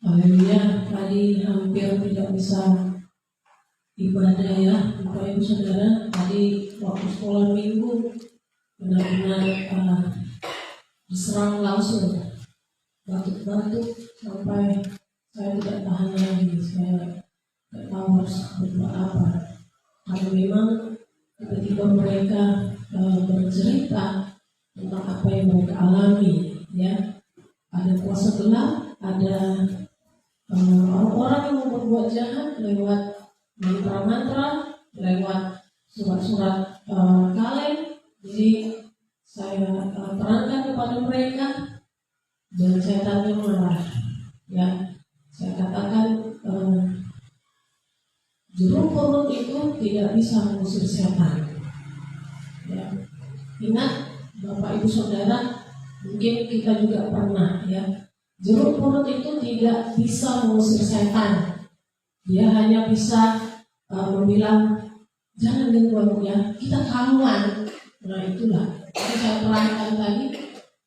Haleluya, tadi hampir tidak bisa ibadah ya, Bapak Ibu Saudara. Tadi waktu sekolah minggu benar-benar diserang langsung, batuk-batuk sampai saya tidak tahan lagi. Saya tidak tahu harus berbuat apa. Karena memang ketika mereka bercerita tentang apa yang mereka alami, ya, ada kuasa gelap, ada orang-orang yang mau berbuat jahat lewat mantra-mantra, lewat surat-surat kaleng. Jadi saya terangkan kepada mereka dan setannya marah. Ya, saya katakan jeruk purut itu tidak bisa mengusir setan. Ya. Ingat Bapak Ibu Saudara, mungkin kita juga pernah ya. Jeruk purut itu tidak bisa mengusir setan. Dia hanya bisa membilang jangan ganggu aku ya, kita kawan. Nah itulah. Jadi saya terangkan tadi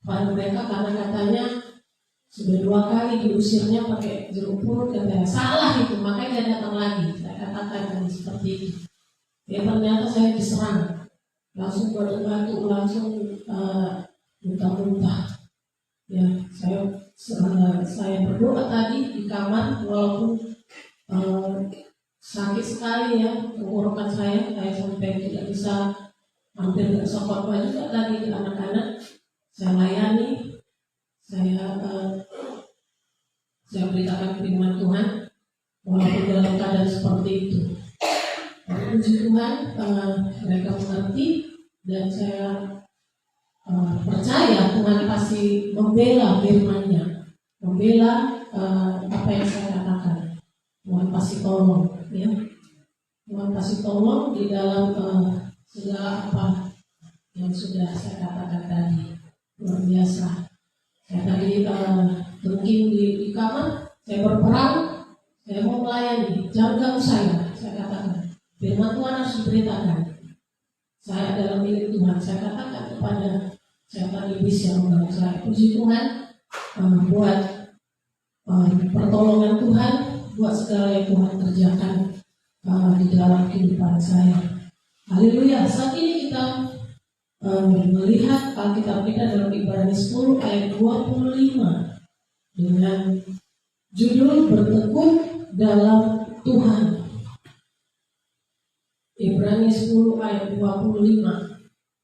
pada mereka karena katanya sudah 2 kali diusirnya pakai jeruk purut, katanya salah itu, makanya dia datang lagi. Saya katakan tadi seperti itu. Ya ternyata saya diserang, langsung batuk-batuk, langsung muntah-muntah. Ya, saya berdoa tadi di kamar walaupun sakit sekali ya tenggorokan saya sampai tidak bisa, hampir tidak bisa khotbah juga tadi ke anak-anak. Saya layani, saya beritakan firman Tuhan walaupun dalam keadaan seperti itu. Puji Tuhan, mereka mengerti dan saya percaya Tuhan pasti membela firman-Nya, membela apa yang saya katakan. Tuhan pasti tolong, ya. Tuhan pasti tolong di dalam segala apa yang sudah saya katakan tadi. Luar biasa. Saya tadi mungkin di kamar, saya berperang, saya mau melayani, jangan ganggu saya katakan. Firman Tuhan harus diberitakan. Saya adalah milik Tuhan. Saya katakan kepada setan iblis yang mengganggu saya. Puji Tuhan buat pertolongan Tuhan, buat segala yang Tuhan kerjakan di dalam kehidupan saya. Haleluya. Saat ini kita melihat Alkitab kita dalam Ibrani 10 ayat 25 dengan judul bertekun dalam Tuhan. Ibrani 10 ayat 25,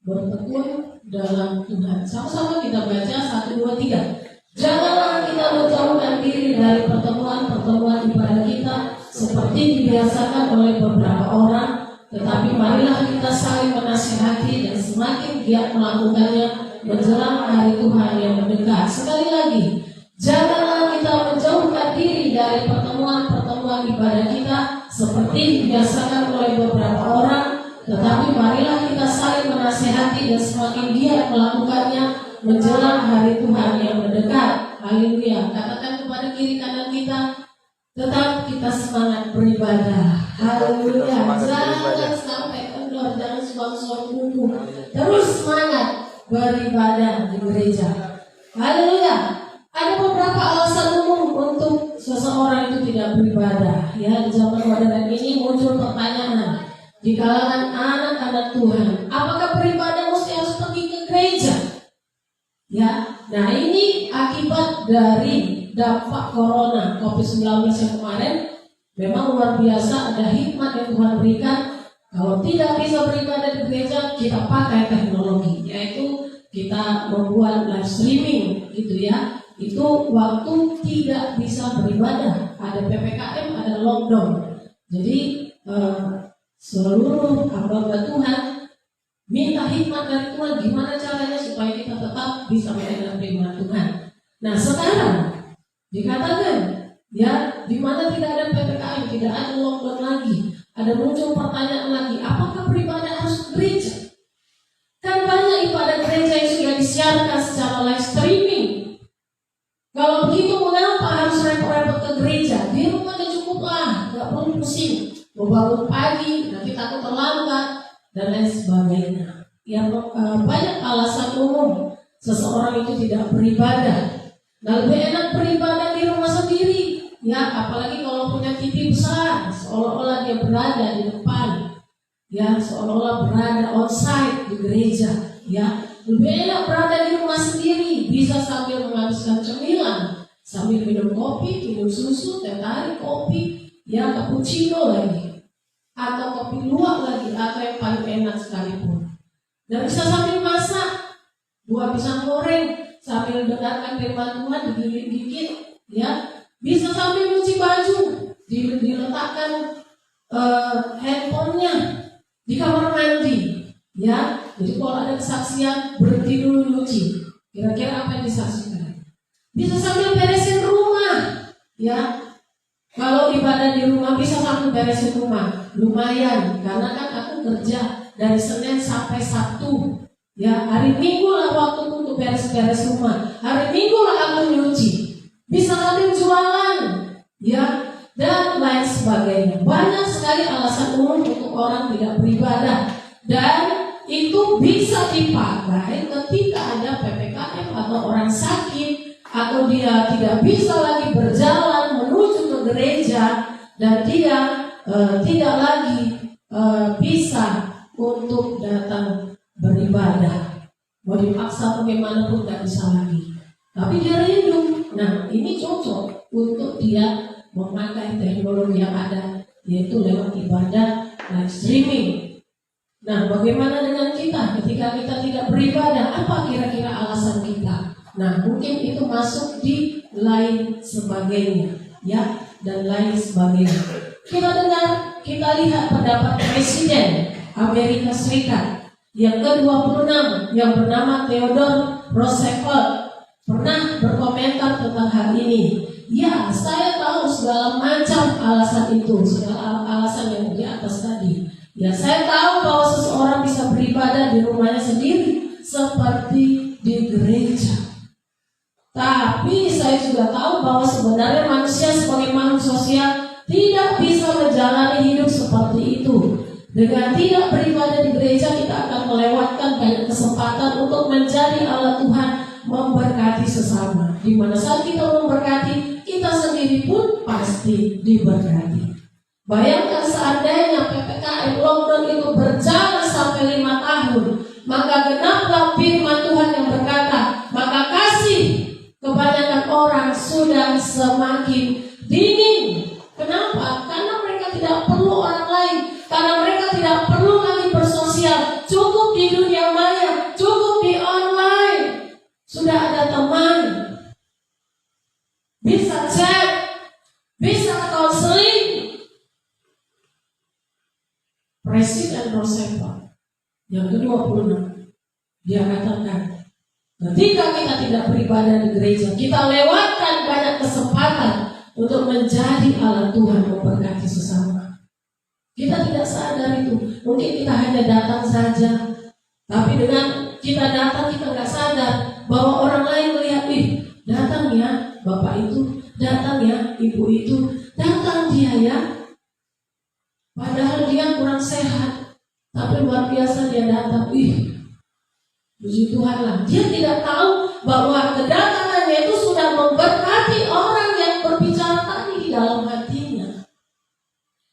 bertekun dalam Tuhan. Sama-sama kita baca 1, 2, 3. Janganlah kita menjauhkan diri dari pertemuan-pertemuan ibadah kita seperti dibiasakan oleh beberapa orang, tetapi marilah kita saling menasihati dan semakin giat melakukannya menjelang hari Tuhan yang mendekat. Sekali lagi, janganlah kita menjauhkan diri dari pertemuan-pertemuan ibadah kita seperti dibiasakan oleh beberapa orang, tetapi marilah kita saling menasihati dan semakin giat melakukannya menjelang hari Tuhan yang mendekat. Haleluya. Katakan kepada kiri kanan kita, tetap kita semangat beribadah. Haleluya. Jangan sampai kendor, jangan suang-suang kuku. Terus semangat beribadah di gereja. Haleluya. Ada beberapa alasan umum untuk seseorang itu tidak beribadah. Ya, di zaman modern ini muncul pertanyaan di kalangan anak-anak Tuhan, apakah beribadah mesti harus pergi ke gereja? Ya, nah ini akibat dari dampak corona COVID-19 yang kemarin. Memang luar biasa, ada hikmat yang Tuhan berikan. Kalau tidak bisa beribadah di gereja, kita pakai teknologi, yaitu kita membuat live streaming gitu ya. Itu waktu tidak bisa beribadah, ada PPKM, ada lockdown. Jadi seluruh hamba Tuhan minta hikmat dari Tuhan, gimana caranya supaya kita tetap bisa mendengar firman Tuhan. Nah sekarang dikatakan ya, di mana tidak ada PPKM, tidak ada lockdown lagi, ada muncul pertanyaan lagi, apakah beribadah harus ke gereja? Kan banyak ibadah gereja yang sudah disiarkan secara live streaming. Kalau begitu mengapa harus repot-repot ke gereja? Di rumah aja cukup lah, nggak perlu pusing. Mau bangun pagi, nanti takut terlambat dan lain sebagainya. Yang banyak alasan umum seseorang itu tidak beribadah. Nah, lebih enak beribadah di rumah sendiri, ya, apalagi kalau punya TV besar, seolah-olah dia berada di depan, ya, seolah-olah berada onsite di gereja, ya. Lebih enak berada di rumah sendiri, bisa sambil menghabiskan cemilan, sambil minum kopi, minum susu, teh tarik, kopi, ya, cappuccino lagi, atau kopi luwak lagi, atau yang paling enak sekalipun. Dan bisa sambil masak, buah pisang goreng, sambil dengarkan firman Tuhan, digigit-gigit, ya. Bisa sambil cuci baju, diletakkan handphonenya di kamar mandi, ya. Jadi kalau ada kesaksian, berhenti dulu nyuci. Kira-kira apa yang disaksikan? Bisa sambil beresin rumah, ya. Kalau ibadah di rumah bisa sambil beresin rumah, lumayan. Karena kan aku kerja dari Senin sampai Sabtu, ya. Hari Minggu lah waktu untuk beres-beres rumah. Hari Minggu lah aku nyuci. Bisa sambil jualan, ya, dan lain sebagainya. Banyak sekali alasan umum untuk orang tidak beribadah, dan itu bisa dipakai ketika ada PPKM atau orang sakit, atau dia tidak bisa lagi berjalan menuju ke gereja, dan dia tidak lagi bisa untuk datang beribadah. Mau dipaksa bagaimanapun tidak bisa lagi. Tapi dia rindu. Nah, ini cocok untuk dia memakai teknologi yang ada, yaitu lewat ibadah live streaming. Nah, bagaimana dengan kita ketika kita tidak beribadah? Apa kira-kira alasan kita? Nah, mungkin itu masuk di lain sebagainya, ya, dan lain sebagainya. Kita dengar, kita lihat pendapat Presiden Amerika Serikat yang ke-26 yang bernama Theodore Roosevelt pernah berkomentar tentang hal ini. Ya, saya tahu segala macam alasan itu, segala alasan yang di atas tadi. Ya, saya tahu bahwa seseorang bisa beribadah di rumahnya sendiri seperti di gereja. Tapi saya juga tahu bahwa sebenarnya manusia sebagai makhluk sosial tidak bisa menjalani hidup seperti itu. Dengan tidak beribadah di gereja, kita akan melewatkan banyak kesempatan untuk menjadi alat Tuhan memberkati sesama. Di mana saat kita memberkati, kita sendiri pun pasti diberkati. Bayangkan seandainya PPKM lockdown itu berjalan sampai 5 tahun, maka genaplah firman Tuhan yang berkata, maka kasih kebanyakan orang sudah semakin dingin. Kenapa? Karena mereka tidak perlu orang lain, karena mereka tidak perlu lagi bersosial, cukup di dunia maya, cukup di online. Sudah ada teman, bisa chat, bisa counseling. Presiden Roosevelt yang ke-26 dia katakan, ketika kita tidak beribadah di gereja, kita lewatkan banyak kesempatan untuk menjadi alat Tuhan memberkati sesama. Kita tidak sadar itu. Mungkin kita hanya datang saja, tapi dengan kita datang kita nggak sadar bahwa orang lain melihat, datang ya bapak itu, datang ya ibu itu, datang dia ya. Padahal dia kurang sehat, tapi luar biasa dia datang. Puji Tuhan lah. Dia tidak tahu bahwa kedatangannya itu sudah memberkati orang yang berbicara tadi di dalam hatinya.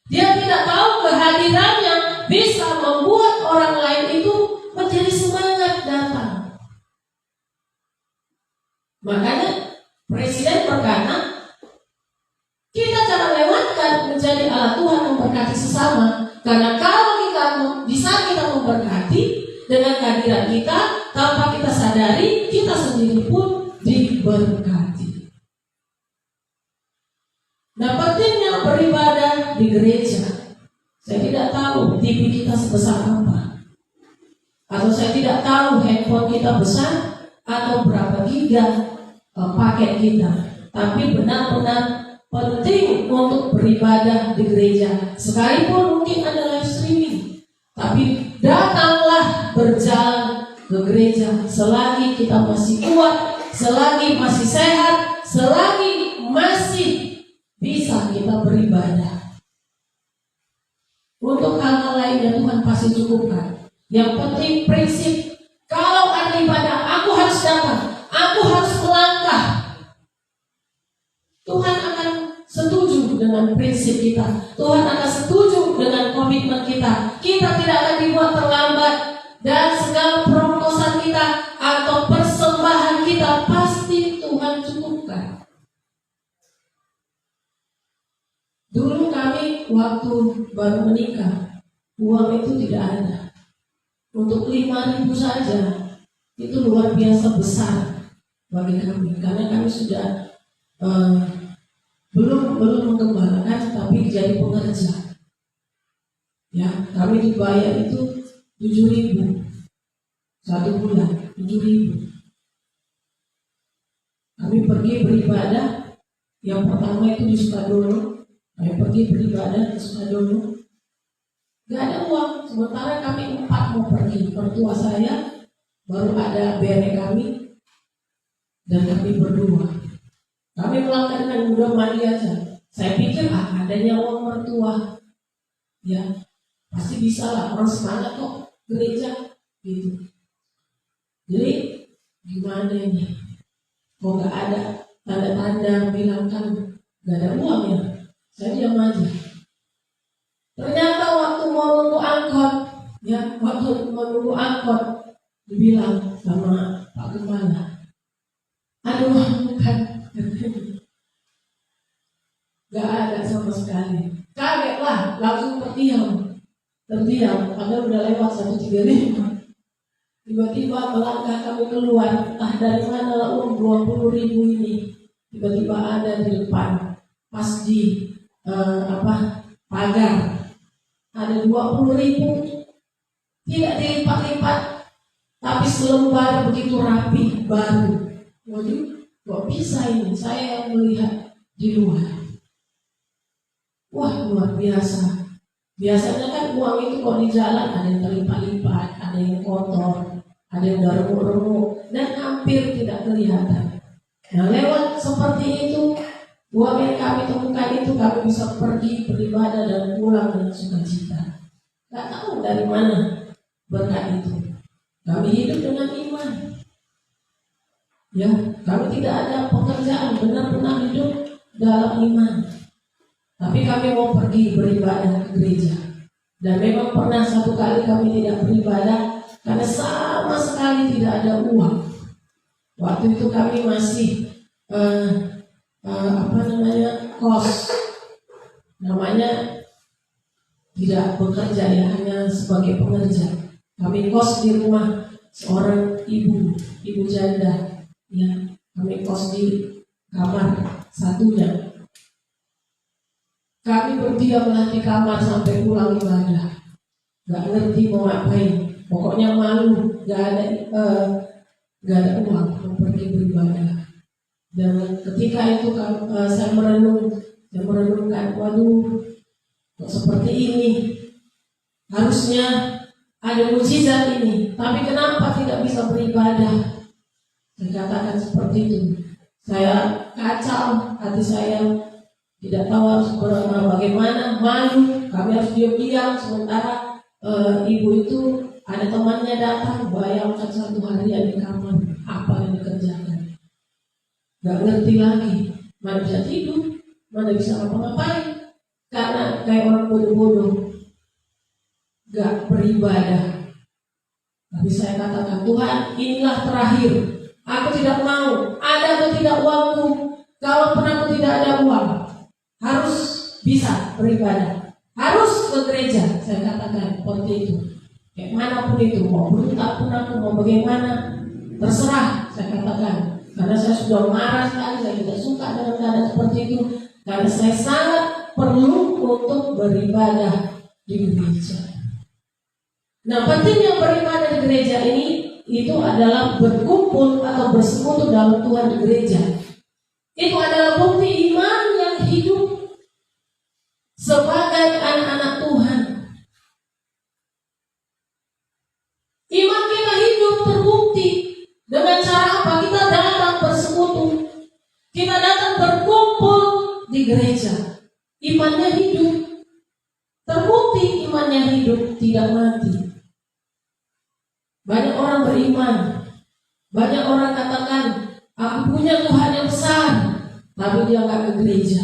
Dia tidak tahu kehadirannya bisa membuat orang lain itu menjadi semangat datang. Makanya Presiden berkata, kita jangan lewatkan menjadi alat Tuhan memberkati sesama. Karena kalau kita bisa kita memberkati dengan kehadiran kita, tanpa kita sadari, kita sendiri pun diberkati. Nah, pentingnya beribadah di gereja. Saya tidak tahu TV kita sebesar apa, atau saya tidak tahu handphone kita besar atau berapa giga paket kita. Tapi benar-benar penting untuk beribadah di gereja. Sekalipun mungkin ada live streaming, tapi datanglah berjalan ke gereja selagi kita masih kuat, selagi masih sehat, selagi masih bisa kita beribadah. Untuk hal-hal lainnya Tuhan pasti cukupkan. Yang penting prinsip, kalau ada ibadah aku harus datang. dengan prinsip kita. Tuhan akan setuju dengan komitmen kita. Kita tidak akan dibuat terlambat. Dan segala permohonan kita atau persembahan kita pasti Tuhan cukupkan. Dulu kami waktu baru menikah, uang itu tidak ada. Untuk 5.000 saja itu luar biasa besar bagi kami, karena kami sudah belum mengembalakan, tapi jadi pengerja. Ya, kami dibayar itu 7.000 satu bulan, 7.000. Kami pergi beribadah. Yang pertama itu di Sukadolo. Kami pergi beribadah di Sukadolo. Gak ada uang. Sementara kami 4 mau pergi. Mertua saya, baru ada bere kami, dan kami berdua. Kami melangkah dengan mudah mandi aja. Saya pikir adanya uang mertua, ya pasti bisa lah, orang semangat kok gereja gitu. Jadi gimana ini? Kok gak ada tanda-tanda bilang kan gak ada uang ya? Saya diam aja. Ternyata waktu mau nunggu angkot, ya waktu menunggu angkot, dibilang sama Pak Gembala, aduh kan, gak ada sama sekali. Kaget lah, langsung terdiam, padahal udah lewat 135. Tiba-tiba melangkah kami keluar, entah dari mana lah uang 20.000 ini. Tiba-tiba ada di depan, pas di pagar, ada 20.000, tidak dilipat-lipat, tapi selembar begitu rapi, baru. Waduh, kok bisa ini? Saya yang melihat di luar. Wah, luar biasa. Biasanya kan uang itu kalau di jalan ada yang terlipat-lipat, ada yang kotor, ada yang udah remuk-remuk, dan hampir tidak kelihatan. Nah, lewat seperti itu, uang yang kami temukan itu kami bisa pergi beribadah dan pulang dengan sukacita. Gak tahu dari mana berkat itu. Kami hidup dengan iman. Ya, kami tidak ada pekerjaan, benar-benar hidup dalam iman. Tapi kami mau pergi beribadah ke gereja. Dan memang pernah satu kali kami tidak beribadah karena sama sekali tidak ada uang. Waktu itu kami masih kos. Namanya tidak bekerja ya, hanya sebagai pengerja. Kami kos di rumah seorang ibu janda. Ya, kami kos di kamar satunya. Kami berdiamlah di kamar sampai pulang ibadah. Gak ngerti mau ngapain. Pokoknya malu. Gak ada uang mau pergi beribadah. Dan ketika itu saya merenungkan, waduh, kok seperti ini. Harusnya ada mujizat ini. Tapi kenapa tidak bisa beribadah? Saya katakan seperti itu. Saya kacau hati saya. Tidak tahu harus bagaimana, malu, kami harus diam-diam. Sementara ibu itu ada temannya datang, bayangkan 1 harian di kamar, apa yang dikerjakan. Gak ngerti lagi, mana bisa tidur, mana bisa apa-ngapain, karena kayak orang bodoh-bodoh, gak beribadah. Tapi saya katakan, Tuhan inilah terakhir, aku tidak mau, ada atau tidak uangku, kalaupun aku tidak ada uang, harus bisa beribadah, harus ke gereja. Saya katakan seperti itu. Kayak manapun itu, mau berontak pun aku, mau bagaimana, terserah. Saya katakan, karena saya sudah marah sekali, saya tidak suka dengan keadaan seperti itu. Karena saya sangat perlu untuk beribadah di gereja. Nah, pentingnya beribadah di gereja ini itu adalah berkumpul atau bersekutu dalam Tuhan di gereja. Itu adalah bukti iman yang hidup sebagai anak-anak Tuhan. Iman kita hidup terbukti dengan cara apa? Kita datang bersekutu, kita datang berkumpul di gereja. Imannya hidup, terbukti imannya hidup, tidak mati. Banyak orang beriman, banyak orang katakan, aku punya Tuhan yang besar, tapi dia nggak ke gereja.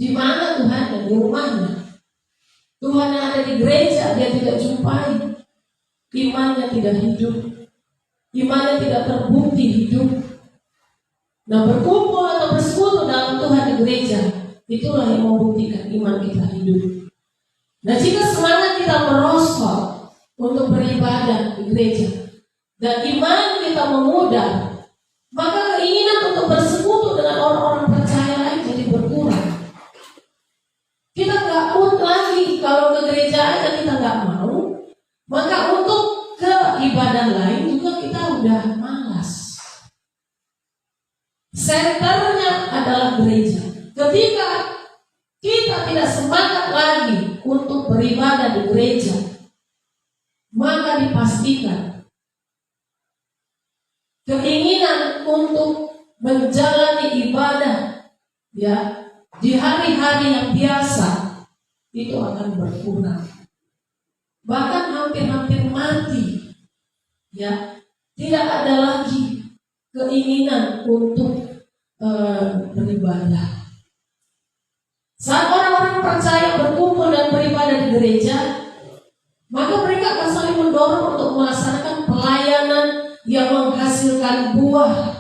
Di mana Tuhan? Di rumahnya. Tuhan yang ada di gereja dia tidak jumpai. Imannya tidak hidup. Imannya tidak terbukti hidup. Nah, berkumpul atau bersekutu dalam Tuhan di gereja, itulah yang membuktikan iman kita hidup. Nah, jika semangat kita merosot untuk beribadah di gereja dan iman kita memudar, maka keinginan untuk bersekutu dengan orang-orang percaya lain jadi berkurang. Kita nggak mood lagi kalau ke gereja aja kita nggak mau, maka untuk ke ibadah lain juga kita udah malas. Senternya adalah gereja. Ketika kita tidak semangat lagi untuk beribadah di gereja, maka dipastikan keinginan untuk menjalani ibadah ya di hari-hari yang biasa itu akan berkurang, bahkan hampir-hampir mati. Ya, tidak ada lagi keinginan untuk beribadah. Saat orang-orang percaya berkumpul dan beribadah di gereja, maka mereka akan saling mendorong untuk melaksanakan pelayanan yang menghasilkan buah.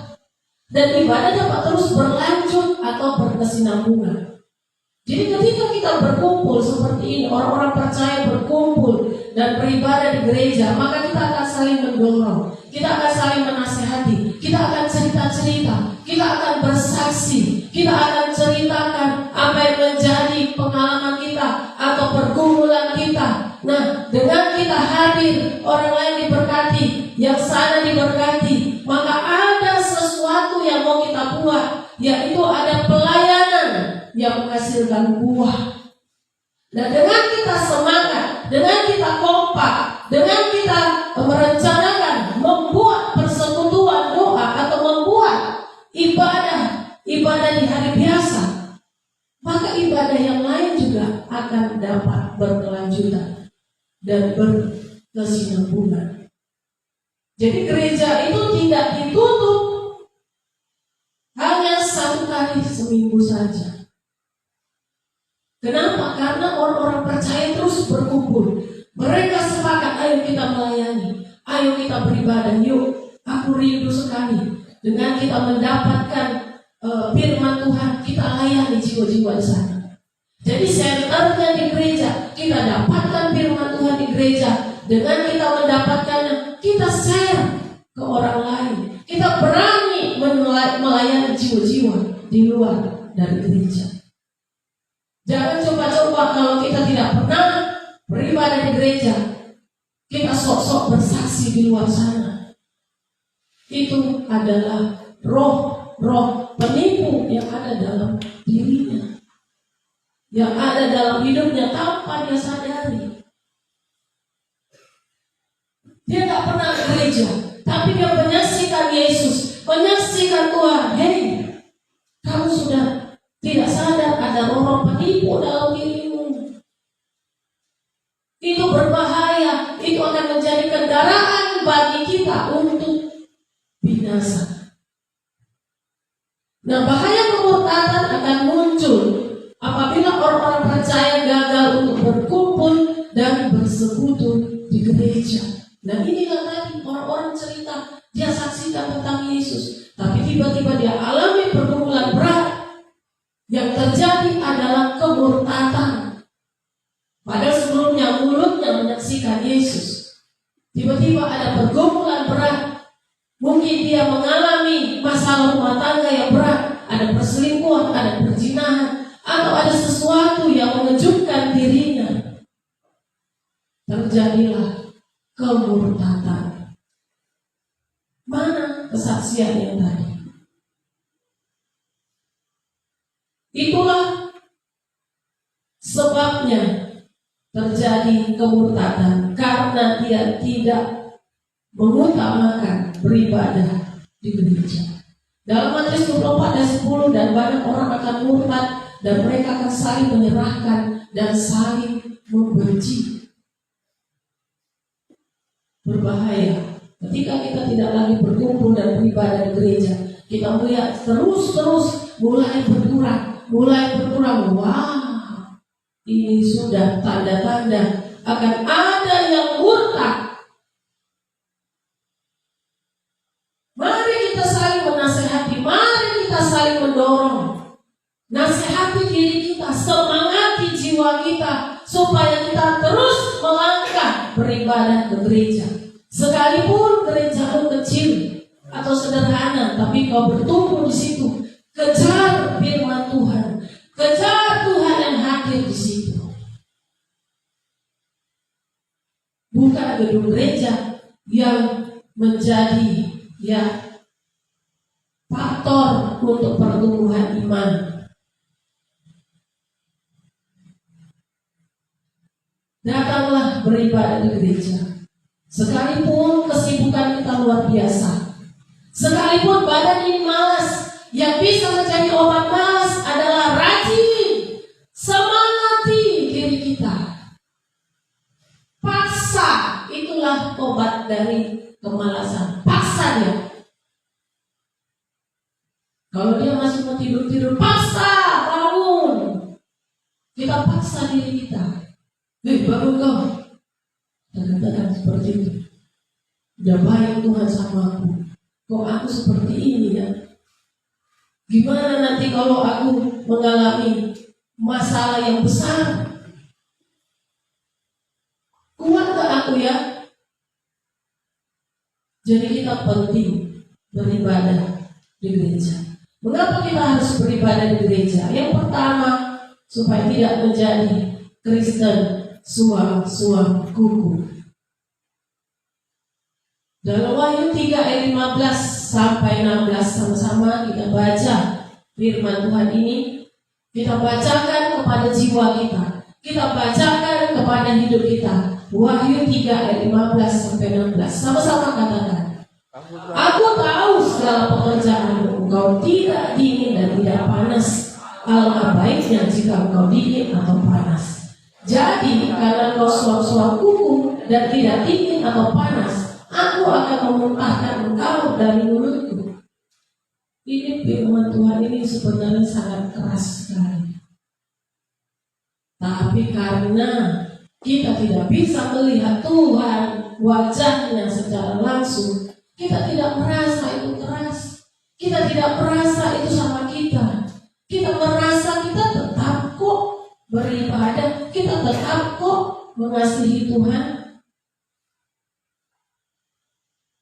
Dan ibadah dapat terus berlanjut atau berkesinambungan. Jadi ketika kita berkumpul seperti ini, orang-orang percaya berkumpul dan beribadah di gereja, maka kita akan saling mendorong, kita akan saling menasihati, kita akan cerita-cerita, kita akan bersaksi, kita akan ceritakan apa yang menjadi pengalaman kita atau pergumulan kita. Nah, dengan kita hadir, orang lain diberkati, yang sana diberkati, maka ada sesuatu yang mau kita buat, yaitu ada pelayanan yang menghasilkan buah. Nah, dengan kita semangat, dengan kita kompak, dengan kita merencanakan membuat persekutuan doa atau membuat ibadah di hari biasa, maka ibadah yang lain juga akan dapat berkelanjutan dan berkesinambungan. Jadi gereja itu tidak ditutup hanya satu kali seminggu saja. Kenapa? Karena orang-orang percaya terus berkumpul. Mereka sepakat, ayo kita melayani, ayo kita beribadah, yuk. Aku rindu sekali dengan kita mendapatkan firman Tuhan, kita layani jiwa-jiwa di sana. Jadi senternya di gereja, kita dapatkan firman Tuhan di gereja. Dengan kita mendapatkannya, kita share ke orang lain. Kita berani melayani jiwa-jiwa di luar dari gereja. Jangan coba-coba kalau kita tidak pernah beribadah di gereja, kita sok-sok bersaksi di luar sana. Itu adalah roh penipu yang ada dalam dirinya, yang ada dalam hidupnya tanpa dia sadari. Dia tak pernah ke gereja, tapi dia menyaksikan Yesus, menyaksikan Tuhan. Hei, kamu sudah tidak sadar ada roh penipu dalam dirimu. Itu berbahaya, itu akan menjadi kendaraan bagi kita untuk binasa. Nah, bahaya kemurtatan akan muncul apabila orang-orang percaya gagal untuk berkumpul dan bersekutu di gereja. Nah, inilah tadi orang-orang cerita, dia saksikan tentang Yesus, tapi tiba-tiba dia alami pergumulan berat. Yang terjadi adalah kemurtatan. Padahal sebelumnya mulutnya menyaksikan Yesus, tiba-tiba ada pergumulan berat. Mungkin dia mengalami masalah rumah tangga yang berat, ada perselingkuhan, ada perzinahan, atau ada sesuatu yang mengejutkan dirinya. Terjadilah kemurtatan. Mana kesaksian yang tadi? Itulah sebabnya terjadi kemurtatan, karena dia tidak mengutamakan beribadah di gereja. Dalam Matius 24 ayat 10, dan banyak orang akan murtad dan mereka akan saling menyerahkan dan saling membenci. Berbahaya ketika kita tidak lagi berkumpul dan beribadah di gereja. Kita melihat terus mulai berkurang, mulai berkurang. Wah, ini sudah tanda-tanda akan ada yang murtad. Mari kita saling menasehati, mari kita saling mendorong. Nasihati diri kita, semangati jiwa kita supaya kita terus melangkah beribadah ke gereja. Sekalipun gerejamu kecil atau sederhana, tapi kau bertumbuh di situ. Kejar firman Tuhan, kejar Tuhan yang hadir di situ. Bukan gedung gereja yang menjadi faktor untuk pertumbuhan iman. Datanglah beribadah di gereja. Sekalipun kesibukan kita luar biasa, sekalipun badan ini malas, yang bisa menjadi obat malas adalah rajin semangati diri kita. Paksa, itulah obat dari kemalasan. Paksa dia. Kalau dia masih mau tidur-tidur, paksa bangun. Kita paksa diri kita. Baru kau. Katakan seperti itu. Udah baik Tuhan sama aku. Kok aku seperti ini ya? Gimana nanti kalau aku mengalami masalah yang besar? Kuat gak aku ya? Jadi kita penting beribadah di gereja. Mengapa kita harus beribadah di gereja? Yang pertama, supaya tidak menjadi Kristen suam kuku. Dalam Wahyu 3 ayat 15 sampai 16 sama-sama kita baca firman Tuhan ini. Kita bacakan kepada jiwa kita, kita bacakan kepada hidup kita. Wahyu 3 ayat 15 sampai 16. Sama-sama katakan. Aku tahu segala pekerjaanmu, engkau tidak dingin dan tidak panas. Alangkah baiknya jika engkau dingin atau panas. Jadi karena kau suam-suam kuku dan tidak dingin atau panas, aku akan memuntahkan engkau dari mulutku. Ini firman Tuhan ini sebenarnya sangat keras sekali. Tapi karena kita tidak bisa melihat Tuhan wajahnya secara langsung, kita tidak merasa itu keras. Kita tidak merasa itu sama kita. Kita merasa kita tetap kok beribadah, kita tetap kok mengasihi Tuhan.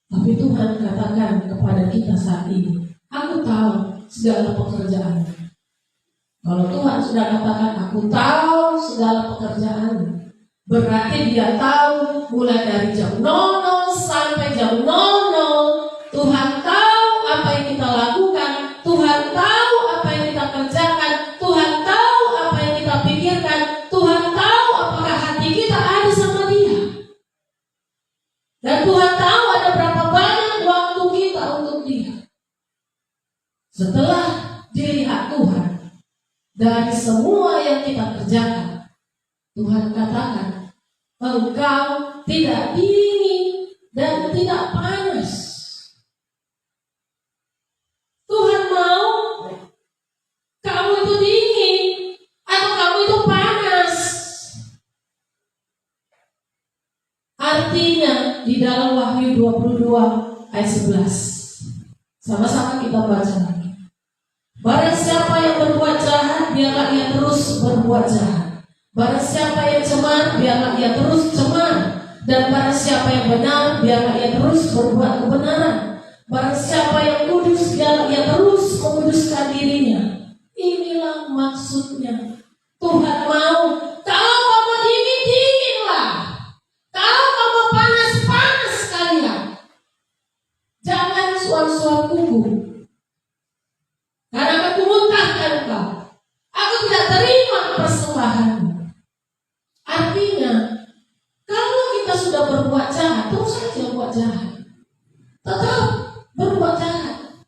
Tapi Tuhan katakan kepada kita saat ini, aku tahu segala pekerjaan. Kalau Tuhan sudah katakan aku tahu segala pekerjaan, berarti dia tahu mulai dari jam 00 sampai jam 00. Tuhan tahu apa yang kita lakukan, Tuhan tahu apa yang kita kerjakan, Tuhan tahu apa yang kita pikirkan, Tuhan tahu apakah hati kita ada sama Dia. Dan Tuhan tahu ada berapa banyak waktu kita untuk Dia. Setelah dilihat Tuhan dari semua yang kita kerjakan, Tuhan katakan, engkau tidak dingin dan tidak panas. Tuhan mau kamu itu dingin atau kamu itu panas. Artinya di dalam Wahyu 22 ayat 11. Sama-sama kita baca lagi. Barang siapa yang berbuat jahat, biarlah ia terus berbuat jahat. Barang siapa yang cemar, biarlah ia terus cemar. Dan barang siapa yang benar, biarlah ia terus berbuat kebenaran. Barang siapa yang kudus, biarlah ia terus menguduskan dirinya. Inilah maksudnya. Tuhan mau, kalau kamu dingin-dinginlah. Kalau kamu panas-panas sekalian. Jangan suam-suam kuku. Karena aku muntahkan engkau. Aku tidak terima persembahanmu. Artinya, kalau kita sudah berbuat jahat, terus saja buat jahat. Tetap berbuat jahat.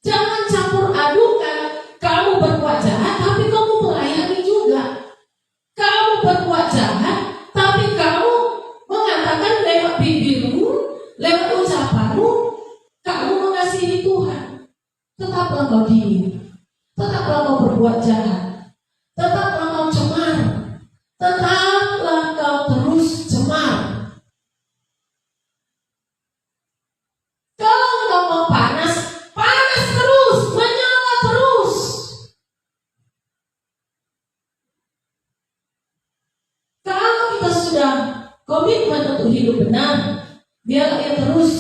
Jangan campur adukan. Kamu berbuat jahat, tapi kamu melayani tetaplah kau berbuat jahat, tetaplah kau cemar, tetaplah kau terus cemar. Kalau kau mau panas, panas terus, menyala terus. Kalau kita sudah komitmen untuk hidup benar, biarlah ia terus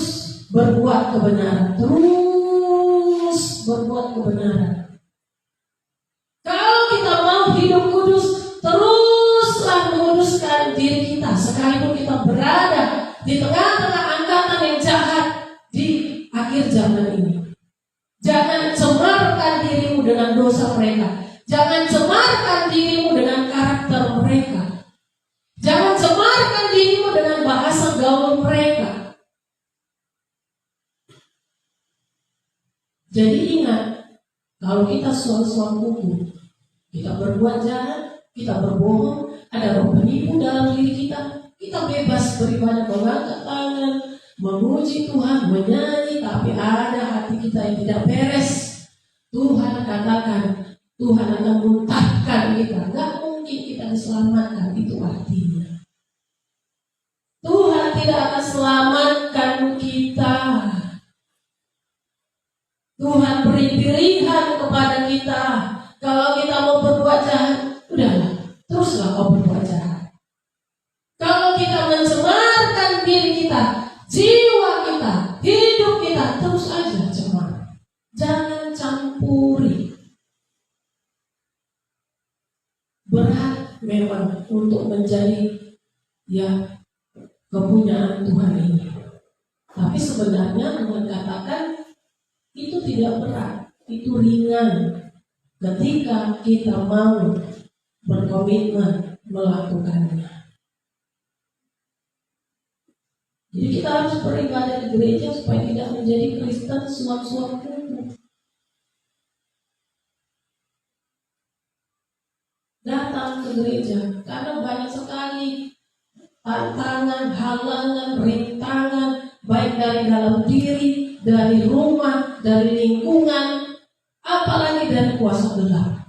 berbuat kebenaran, terus berbuat kebenaran. Kalau kita mau hidup kudus, teruslah menguduskan diri kita, sekalipun kita berada di tengah-tengah angkatan yang jahat di akhir zaman ini. Jangan cemarkan dirimu dengan dosa mereka. Jangan cemarkan dirimu dengan karakter mereka. Jangan cemarkan dirimu dengan bahasa gaul mereka. Jadi ingat, kalau kita suam-suam kuku, kita berbuat jahat, kita berbohong, ada roh penipu dalam diri kita, kita bebas beribadah, mengangkat tangan, memuji Tuhan, menyanyi, tapi ada hati kita yang tidak beres. Tuhan katakan, Tuhan akan muntahkan kita. Gak mungkin kita diselamatkan, itu artinya Tuhan tidak akan selamatkan kita. Tuhan beri pilihan kepada kita. Kalau kita mau berbuat jahat, udahlah, teruslah kau berbuat jahat. Kalau kita mencemarkan diri kita, jiwa kita, hidup kita, terus aja cemar. Jangan campuri. Berat memang untuk menjadi kepunyaan Tuhan ini. Tapi sebenarnya Tuhan katakan itu tidak berat, itu ringan ketika kita mau berkomitmen melakukannya. Jadi kita harus beribadah di gereja supaya tidak menjadi Kristen suam-suam kuku. Datang ke gereja karena banyak sekali tantangan, halangan, rintangan, baik dari dalam diri, dari rumah, dari lingkungan, apalagi dari kuasa gelap.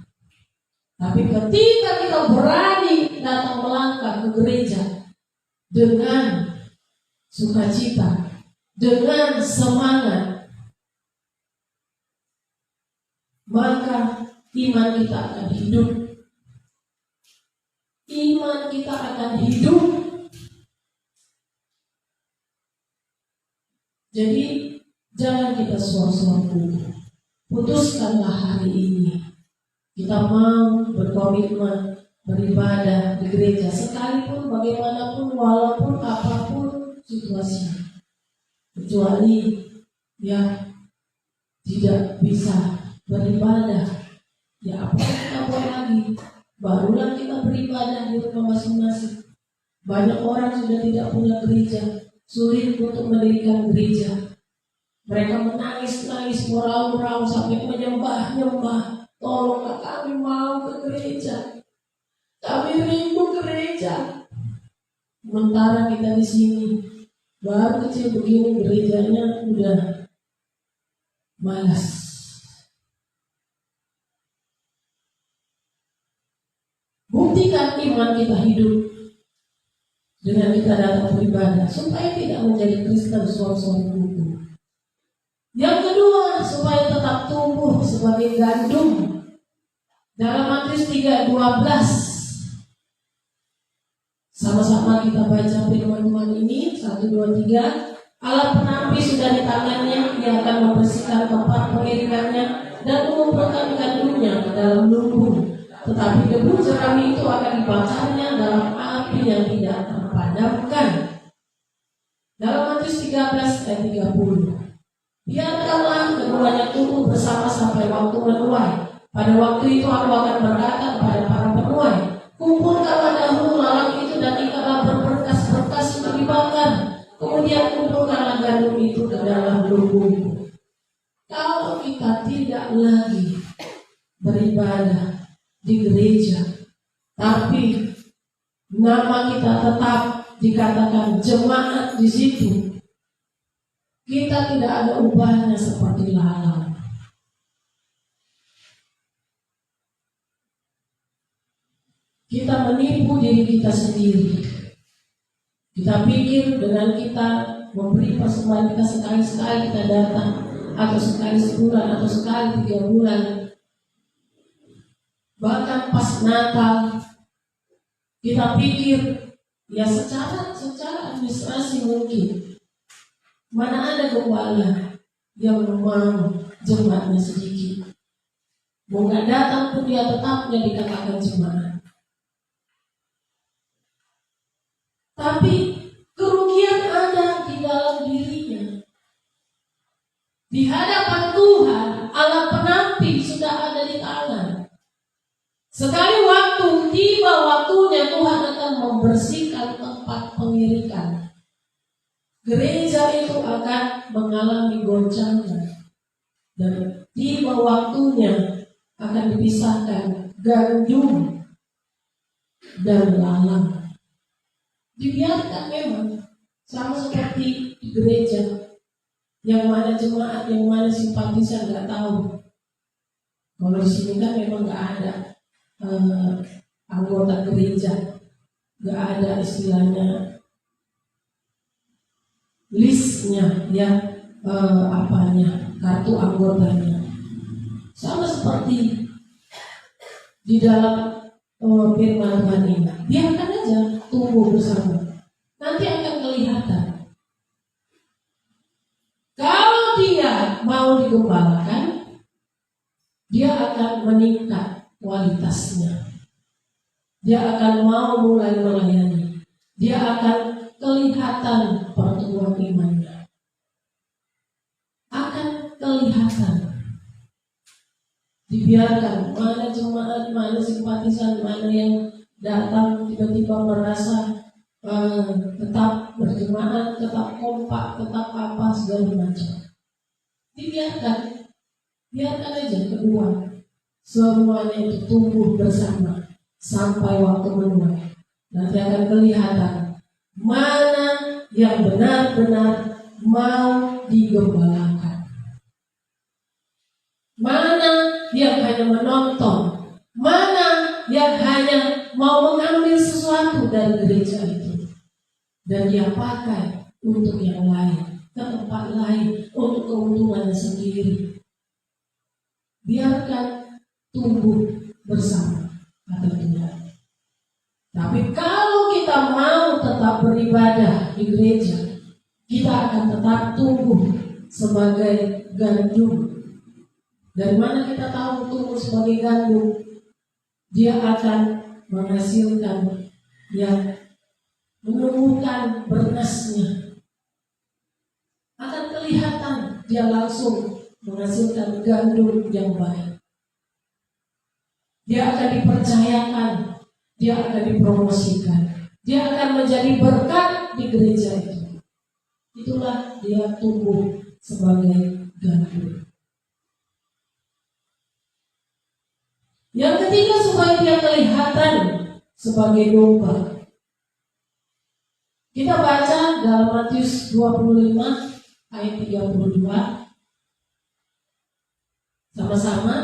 Tapi ketika kita berani datang melangkah ke gereja dengan sukacita, dengan semangat, maka iman kita akan hidup. Iman kita akan hidup. Jadi jangan kita suam-suam kuku. Putuskanlah hari ini kita mau berkomitmen beribadah di gereja, sekalipun bagaimanapun, walaupun apapun situasinya. Kecuali tidak bisa beribadah, apa kita buat lagi? Barulah kita beribadah di rumah masing-masing. Banyak orang sudah tidak punya gereja, sulit untuk mendirikan gereja. Mereka menangis-nangis, merau-rau sampai menyembah-nyembah. Tolonglah kami mau ke gereja. Kami rindu gereja. Sementara kita di sini baru kecil begini, gerejanya udah malas. Buktikan iman kita hidup dengan kita datang beribadah supaya tidak menjadi Kristen suam-suam kuku. Yang kedua, supaya tetap tumbuh sebagai gandum. Dalam Matius 3:12, sama-sama kita baca firman Tuhan ini. 1, 2, 3. Alat penampi sudah di tangannya, ia akan membersihkan tempat pengirikannya dan mengumpulkan gandumnya ke dalam lumbung. Tetapi debu jerami itu akan dibakarnya dalam api yang tidak terpadamkan. Dalam Matius 13:30. Biarkanlah keduanya tumbuh bersama sampai waktu menuai. Pada waktu itu aku akan berkata kepada para penuai, kumpulkanlah dahulu lalang itu dan ikatlah berberkas-berkas untuk dibakar. Kemudian kumpulkanlah gandum itu ke dalam lumbung. Kalau kita tidak lagi beribadah di gereja, tapi nama kita tetap dikatakan jemaat di situ, kita tidak ada ubahnya seperti lalang. kita menipu diri kita sendiri. Kita pikir dengan kita memberi persembahan kita sekali-sekali kita datang, atau sekali sebulan, atau sekali 3 bulan, bahkan pas Natal, kita pikir ya secara administrasi mungkin. Mana ada gembala yang mau jemaatnya sedikit, mau nggak datang pun dia tetapnya dikatakan jemaat. Tapi kerugian ada di dalam dirinya. Di hadapan Tuhan, alat penampi sudah ada di tangan. Sekali waktu tiba waktunya, Tuhan akan membersihkan tempat pengirikan. Gereja itu akan mengalami goncangan. Dan tiba waktunya akan dipisahkan gandum dan lalang. Dibiarkan memang, sama seperti di gereja. Yang mana jemaat, yang mana simpatisan nggak tahu. Kalau di sini kan memang nggak ada anggota gereja, nggak ada istilahnya listnya, ya kartu anggotanya. Sama seperti di dalam firman Tuhan ini, biarkan aja tumbuh bersama, nanti akan kelihatan. Kalau dia mau digembalakan, dia akan meningkat kualitasnya. Dia akan mau mulai melayani. Dia akan kelihatan pertumbuhan imannya. Akan kelihatan. Dibiarkan mana jemaat, mana simpatisan, mana yang datang tiba-tiba merasa tetap berjemaat, tetap kompak, tetap apa segala macam. Dibiarkan, biarkan aja kedua semuanya itu tumbuh bersama sampai waktu menuai. Nanti akan kelihatan mana yang benar-benar mau digembalakan, mana yang hanya menonton, mana yang hanya mau mengambil sesuatu dari gereja itu dan dia pakai untuk yang lain, ke tempat lain, untuk keuntungannya sendiri. Biarkan tumbuh bersama, kata Tuhan. Tapi kalau kita mau tetap beribadah di gereja, kita akan tetap tumbuh sebagai gandum. Dari mana kita tahu tumbuh sebagai gandum? Dia akan menghasilkan yang menumbuhkan bernasnya. Akan kelihatan dia langsung menghasilkan gandum yang baik. Dia akan dipercayakan, dia akan dipromosikan, dia akan menjadi berkat di gereja itu. Itulah dia tumbuh sebagai gandum. Yang ketiga, supaya dia kelihatan sebagai domba. Kita baca dalam Matius 25 ayat 32. Sama-sama.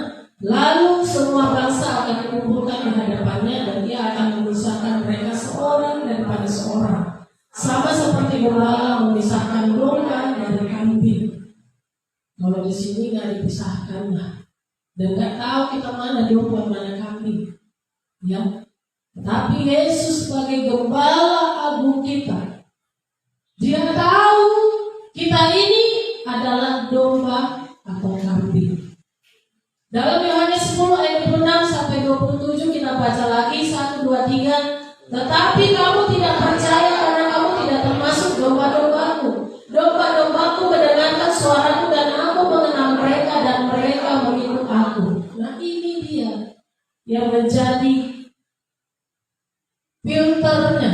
Lalu semua bangsa akan dikumpulkan di hadapannya dan dia akan memisahkan mereka seorang daripada seorang. Sama seperti gembala memisahkan domba dari kambing. Kalau di sini nggak dipisahkan lah. Dan nggak tahu kita mana domba mana kambing. Ya. Tetapi Yesus sebagai gembala agung kita, dia tahu kita ini adalah domba atau kambing. Dalam Yohanes 10 ayat 26 sampai 27 kita baca lagi 1, 2, 3. Tetapi kamu tidak percaya karena kamu tidak termasuk domba-dombaku. Domba-dombaku mendengarkan suaraku dan aku mengenal mereka dan mereka mengikut aku. Nah ini dia yang menjadi filternya.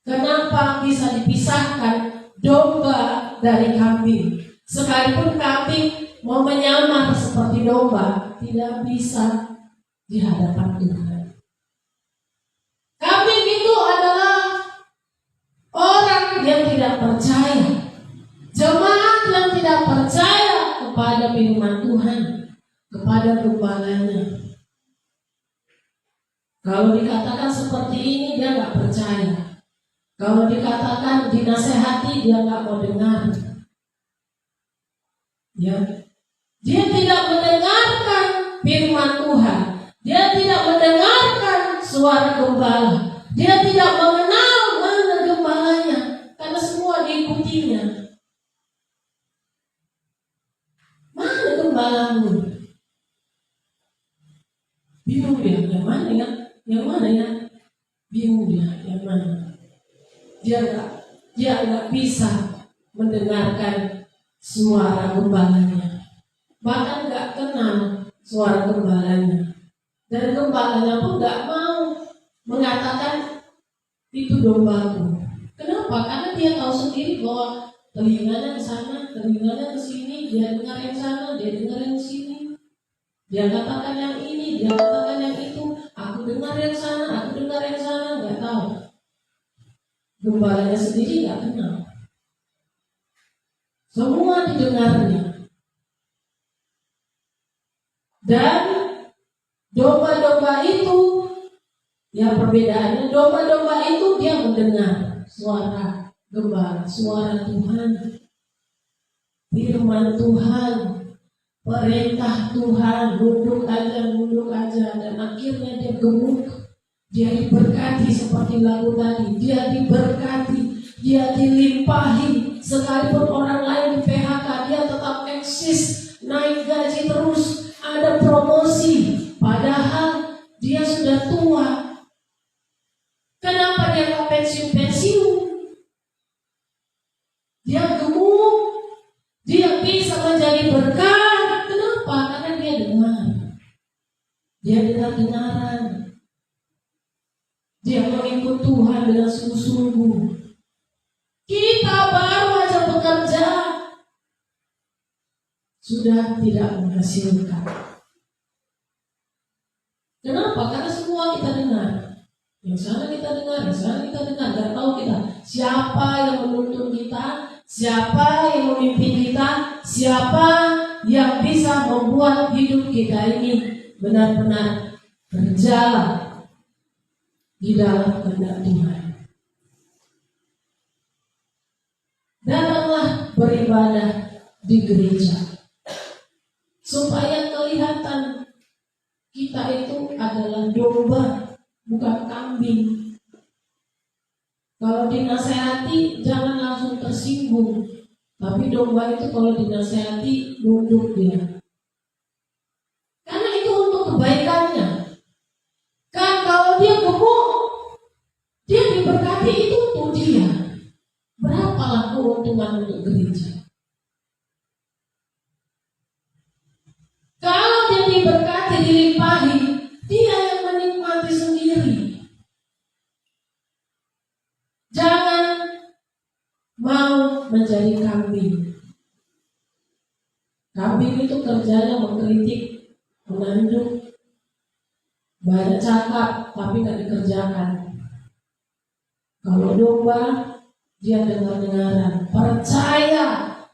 Kenapa bisa dipisahkan domba dari kambing? Sekalipun kambing mau menyamar seperti domba, tidak bisa di hadapan Tuhan. Kambing itu adalah orang yang tidak percaya, jemaat yang tidak percaya kepada firman Tuhan, kepada gembalanya. Kalau dikatakan seperti ini dia nggak percaya. Kalau dikatakan dinasehati dia nggak mau dengar. Ya, dia tidak mendengarkan firman Tuhan. Dia tidak mendengarkan suara gembala. Dia tidak mengenal mana gembalanya karena semua diikutinya. Mana gembalamu? Bingung dia, yang mana ya? Yang mana ya? Bingung dia, yang mana? Dia nggak bisa mendengarkan suara gembalanya. Bahkan nggak kenal suara gembalanya. Dan gembalanya pun nggak mau mengatakan itu dombaku. Kenapa? Karena dia tahu sendiri bahwa telinganya ke sana, telinganya ke sini, dia dengar yang sana, dia dengar yang sini. Dia katakan yang ini, dia katakan yang itu. Aku dengar yang sana, aku dengar yang sana, nggak tahu. Gembalanya sendiri nggak kenal. Semua didengarnya. Dan domba-domba itu, ya perbedaannya, domba-domba itu dia mendengar suara gembala, suara Tuhan, firman Tuhan, perintah Tuhan, duduk aja, dan akhirnya dia gemuk, dia diberkati seperti lagu tadi, dia diberkati, dia dilimpahi, sekalipun orang lain di PHK, dia tetap eksis, naik gaji terus, ada promosi, padahal dia sudah tua. Kenapa dia nggak pensiun? Dia gemuk, dia bisa menjadi berkat. Kenapa? Karena dia dengar. Dia dengar-dengaran. Dia mengikut Tuhan dengan sungguh-sungguh. Kita baru aja bekerja, sudah tidak menghasilkan. Kenapa? Karena semua kita dengar. Yang sana kita dengar, yang sana kita dengar. Gak tahu kita siapa yang menuntun kita, siapa yang memimpin kita, siapa yang bisa membuat hidup kita ini benar-benar berjalan di dalam kehendak Tuhan. Datanglah beribadah di gereja supaya kelihatan kita itu adalah domba, bukan kambing. Kalau dinasehati jangan langsung tersinggung, tapi domba itu kalau dinasehati nunduk dia. Karena itu untuk kebaikannya. Kan kalau dia gemuk, dia diberkati itu untuk dia. Berapalah keuntungan untuk gereja? Kalau dia diberkati, dilimpahi, dia yang menikmati sendiri. Jangan mau menjadi kambing. Kambing itu kerjanya mengkritik, menanduk, banyak cakap, tapi nggak dikerjakan. Kalau domba, dia dengar-dengaran, percaya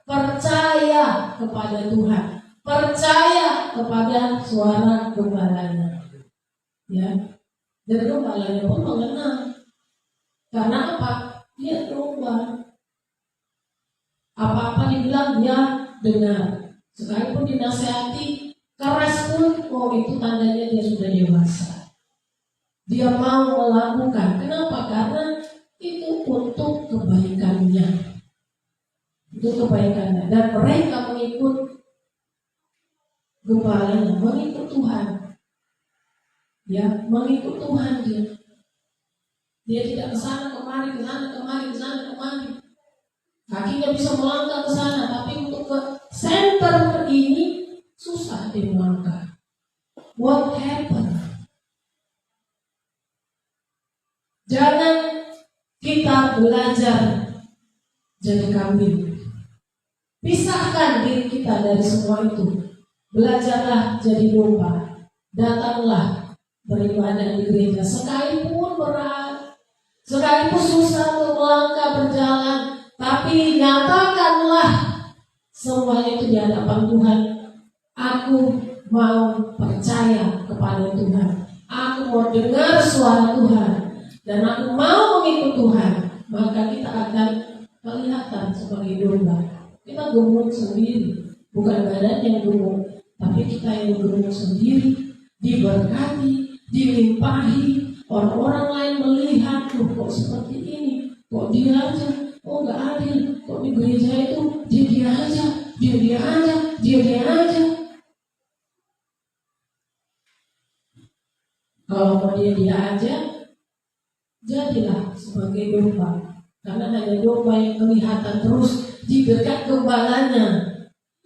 kepada Tuhan, percaya kepada suara gembalanya. Ya, dan gembalanya pun mengenal. Karena apa? Dia domba. Apa-apa dibilang dia dengar. Sekalipun dinasehati keras pun, oh itu tandanya dia sudah dewasa. Dia mau melakukan. Kenapa? Karena itu untuk kebaikannya. Untuk kebaikannya. Dan mereka mengikut gembalanya, mengikut Tuhan. Ya, mengikut Tuhan dia. Dia tidak kesana kemari, kesana kemari, kesana kemari. Kakinya bisa melangkah ke sana, tapi untuk ke center ini susah dia melangkah. What happened? Jangan kita belajar jadi kambing. Pisahkan diri kita dari semua itu. Belajarlah jadi domba. Datanglah beribadah di gereja. Sekalipun berat, sekalipun susah untuk melangkah berjalan, tapi nyatakanlah semuanya itu di hadapan Tuhan. Aku mau percaya kepada Tuhan. Aku aku mau dengar suara Tuhan dan aku mau mengikut Tuhan, maka kita akan kelihatan sebagai domba. Kita gemuk sendiri, bukan badan yang gemuk, tapi kita yang gemuk sendiri, diberkati, dilimpahi. Orang-orang lain melihat, kok seperti ini, kok dia aja, kok nggak adil, kok di gereja itu dia aja, dia aja. Kalau mau dia aja, jadilah sebagai domba. Karena hanya domba yang kelihatan terus di dekat gembalanya.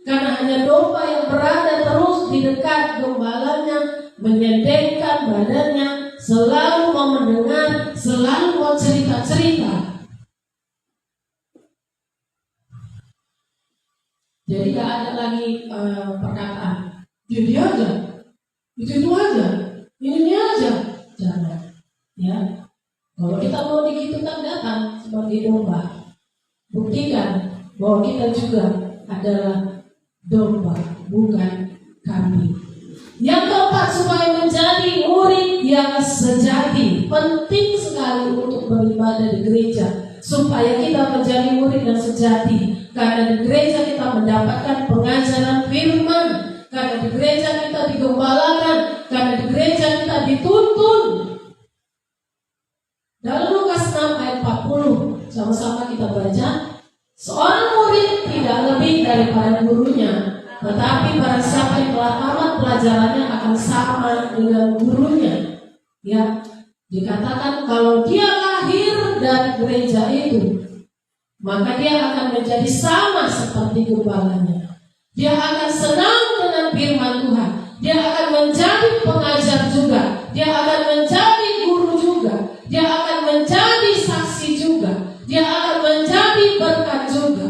Karena hanya domba yang berada terus di dekat gembalanya, menyedengkan badannya, selalu mau mendengar, selalu mau cerita-cerita. Jadi gak ada lagi perkataan, dia aja, itu aja, ini aja, jangan. Ya, kalau kita mau digitukan, datang sebagai domba. Buktikan bahwa kita juga adalah domba, bukan kambing. Yang keempat, supaya menjadi murid yang sejati. Penting sekali untuk beribadah di gereja, supaya kita menjadi murid yang sejati. Karena di gereja kita mendapatkan pengajaran firman, karena di gereja kita digembalakan, karena di gereja kita dituntun. Dalam Lukas 6 ayat 40, sama-sama kita baca. Seorang murid tidak lebih daripada gurunya, tetapi barang siapa yang telah tamat pelajarannya akan sama dengan gurunya. Ya, dikatakan kalau dia lahir dari gereja itu, maka dia akan menjadi sama seperti gembalanya. Dia akan senang dengan firman Tuhan. Dia akan menjadi pengajar juga. Dia akan menjadi guru juga. Dia akan menjadi saksi juga. Dia akan menjadi berkat juga.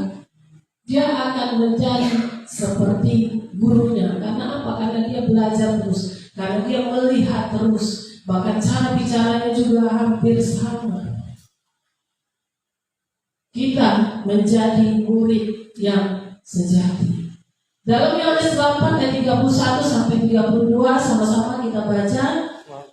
Dia akan menjadi seperti gurunya. Karena apa? Karena dia belajar terus. Karena dia melihat terus. Bahkan cara bicaranya juga hampir sama. Kita menjadi murid yang sejati. Dalam Yohanes 8 ayat 31 sampai 32, sama-sama kita baca.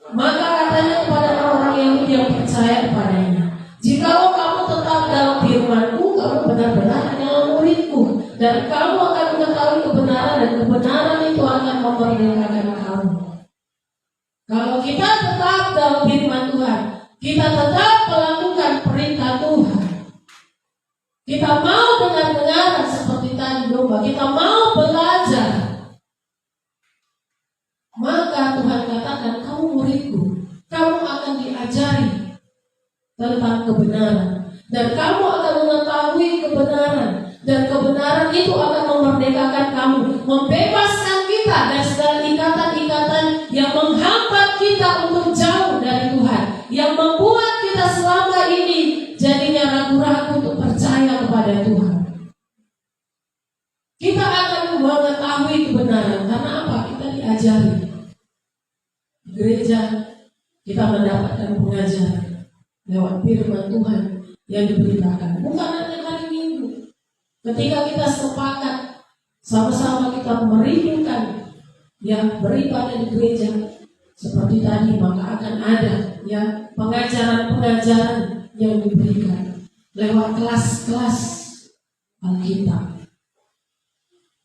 Maka katanya kepada orang Yahudi yang percaya kepadanya, jikalau kamu tetap dalam firman-Ku, kamu benar-benar adalah murid-Ku, dan kamu akan mengetahui kebenaran, dan kebenaran itu akan memerdekakan kamu. Kalau kita tetap dalam firman Tuhan, kita tetap melakukan perintah Tuhan, kita mau dengar-dengaran seperti tadi domba, kita mau belajar, maka Tuhan katakan kamu muridku, kamu akan diajari tentang kebenaran, dan kamu akan mengetahui kebenaran, dan kebenaran itu akan memerdekakan kamu, membebaskan kita dari segala ikatan-ikatan yang menghambat kita untuk jauh dari Tuhan, yang membuat kita selama ini jadinya ragu-ragu untuk percaya kepada Tuhan. Kita akan mengetahui kebenaran karena apa? Kita diajari. Di gereja kita mendapatkan pengajaran lewat firman Tuhan yang diberitakan. Bukan hanya hari Minggu. Ketika kita sepakat sama-sama kita merindukan yang beribadah di gereja seperti tadi, maka akan ada ya pengajaran-pengajaran yang diberikan lewat kelas-kelas Alkitab.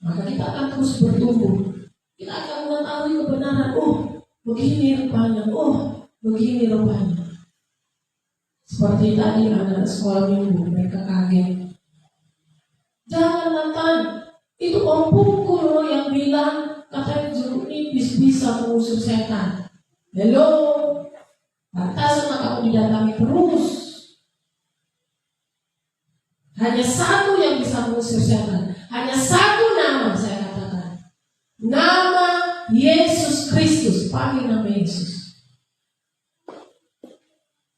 Maka kita akan terus bertumbuh. Kita akan mengetahui kebenaran. Oh, begini rupanya. Oh, begini rupanya. Seperti tadi ada sekolah minggu, mereka kaget. Jangan Nathan, itu Om Pungkul loh yang bilang katanya jeruk nipis bisa mengusir setan. Hello, pantasnya kamu didatangi terus. Hanya satu yang bisa mengusir setan. Hanya satu nama saya katakan. Nama Yesus Kristus. Panggil nama Yesus.